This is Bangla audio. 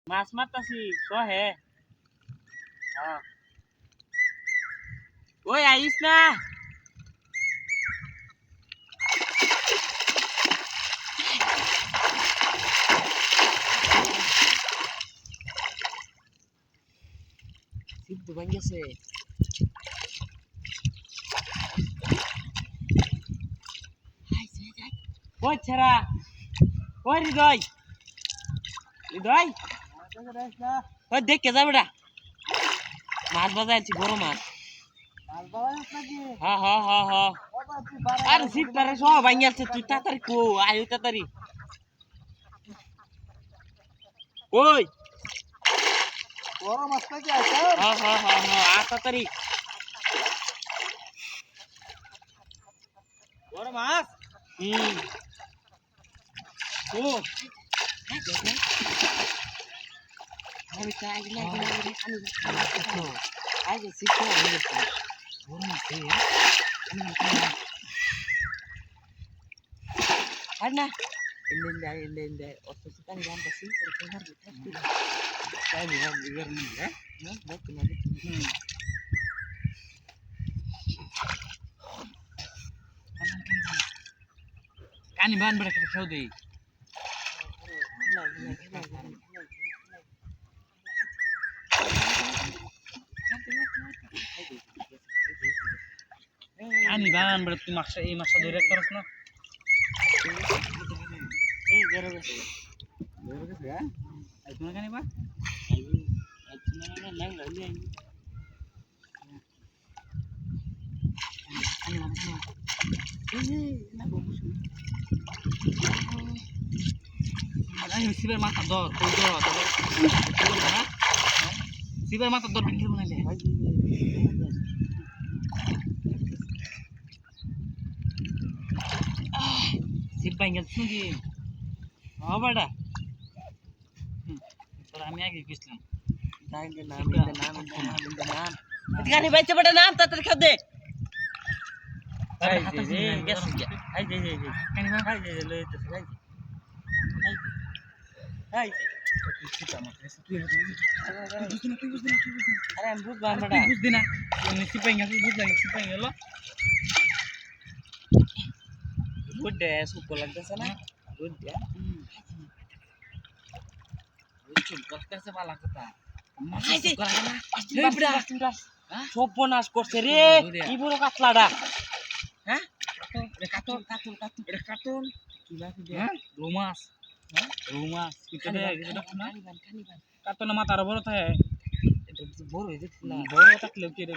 মাছ মারতাছি সহে হ্যাঁ ওই আইস না সিদ্ধ ভাঙ্গেছে ওই ছেড়া ওই হৃদয় হৃদয় ওই দেখে যা বেটা মাছ বাজাইছি বড় মাছ হ্যাঁ হ্যাঁ হ্যাঁ হ্যাঁ আরে সিটটারে সব ভাঙ্গেছে তুই তাড়াতাড়ি কো আয় তাড়াতাড়ি ওই বড় মাছ নাকি আছে হ্যাঁ হ্যাঁ হ্যাঁ হ্যাঁ আ তাড়াতাড়ি বড় মাছ ও আমি তো আগে না আগে সিটটা ভাঙ্গেছে বড় মাছ আর না in otto sekali gambar sih terdengar gitu saya bilang biar nih ya betul kan bahan mereka show deh kan bahan berarti maksa maksa direktur no beres ya itu kan ini pak itu mana lain lagi ini ayo sibar mata dor tuh dor sibar mata dor pinggir mana deh sip pinggir sini oh beda আমি আগে গেছিলাম তাইলে নাম এদিকে আনি বাইচে বড় নাম তাড়াতাড়ি খাও দে এই যে গেছে এই যে কানি মা খাই যে লইতে খাই এই আরে আমি বুঝলাম বড় বুঝদি না সিপাই গেল বুঝলাম সিপাই গেল গুড ডে সুপ লাগতেছে না গুড ডে করতেছে ভালো কথা সর্বনাশ করছে রে কি বড় কাতলাটা হ্যাঁ কাতল রোমাস কাতল মাথার বড় থাকে বড় হয়ে যাচ্ছে না বড় থাকলেও কি রে